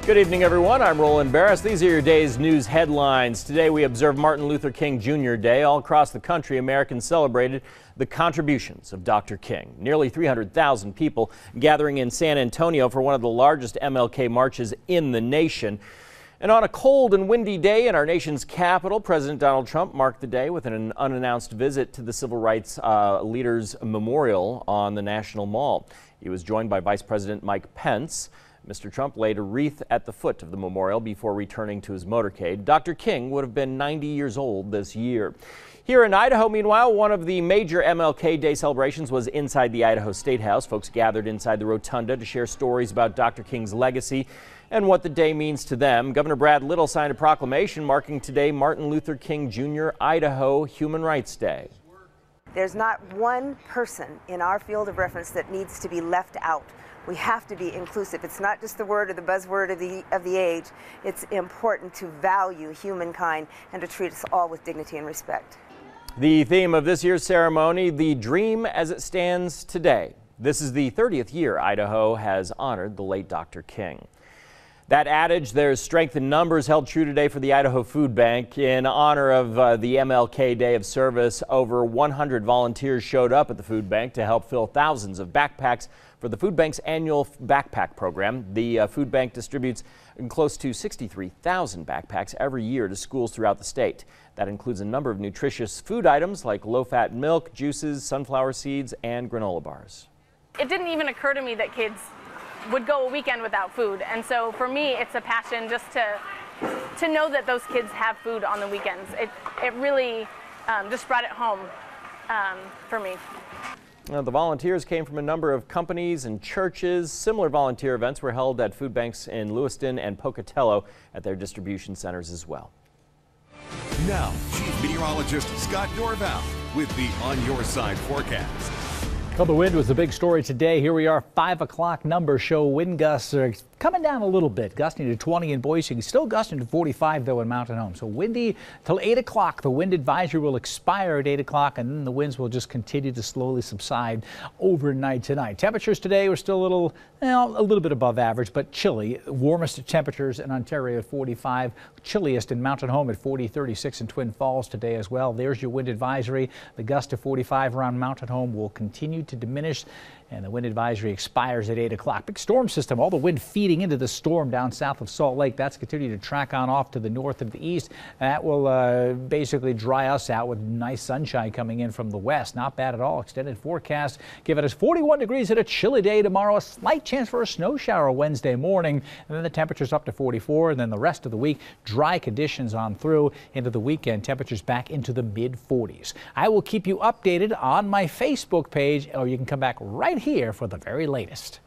Good evening, everyone. I'm Roland Barris. These are your day's news headlines. Today we observe Martin Luther King Jr. Day. All across the country, Americans celebrated the contributions of Dr. King. Nearly 300,000 people gathering in San Antonio for one of the largest MLK marches in the nation. And on a cold and windy day in our nation's capital, President Donald Trump marked the day with an unannounced visit to the Civil Rights Leaders Memorial on the National Mall. He was joined by Vice President Mike Pence. Mr. Trump laid a wreath at the foot of the memorial before returning to his motorcade. Dr. King would have been 90 years old this year. Here in Idaho, meanwhile, one of the major MLK Day celebrations was inside the Idaho State House. Folks gathered inside the rotunda to share stories about Dr. King's legacy and what the day means to them. Governor Brad Little signed a proclamation marking today Martin Luther King Jr. Idaho Human Rights Day. There's not one person in our field of reference that needs to be left out. We have to be inclusive. It's not just the word or the buzzword of the age. It's important to value humankind and to treat us all with dignity and respect. The theme of this year's ceremony, the dream as it stands today. This is the 30th year Idaho has honored the late Dr. King. That adage, there's strength in numbers, held true today for the Idaho Food Bank. In honor of the MLK Day of Service, over 100 volunteers showed up at the food bank to help fill thousands of backpacks for the food bank's annual backpack program. The food bank distributes close to 63,000 backpacks every year to schools throughout the state. That includes a number of nutritious food items like low-fat milk, juices, sunflower seeds, and granola bars. It didn't even occur to me that kids would go a weekend without food, and so for me it's a passion just to know that those kids have food on the weekends. It really just brought it home for me. The volunteers came from a number of companies and churches. Similar volunteer events were held at food banks in Lewiston and Pocatello at their distribution centers as well. Now, Chief Meteorologist Scott Dorval with the On Your Side forecast. Well, the wind was the big story today. Here we are, 5 o'clock numbers show wind gusts are coming down a little bit, gusting to 20 in Boise, still gusting to 45 though in Mountain Home. So windy till 8 o'clock. The wind advisory will expire at 8 o'clock, and then the winds will just continue to slowly subside overnight tonight. Temperatures today were still a little bit above average, but chilly. Warmest temperatures in Ontario at 45, chilliest in Mountain Home at 40, 36 in Twin Falls today as well. There's your wind advisory. The gust to 45 around Mountain Home will continue to diminish, and the wind advisory expires at 8 o'clock. Big storm system, all the wind feeding into the storm down south of Salt Lake. That's continuing to track on off to the north and the east. That will basically dry us out with nice sunshine coming in from the west. Not bad at all. Extended forecast giving us 41 degrees and a chilly day tomorrow. A slight chance for a snow shower Wednesday morning, and then the temperatures up to 44, and then the rest of the week dry conditions on through into the weekend. Temperatures back into the mid 40s. I will keep you updated on my Facebook page, or you can come back right here for the very latest.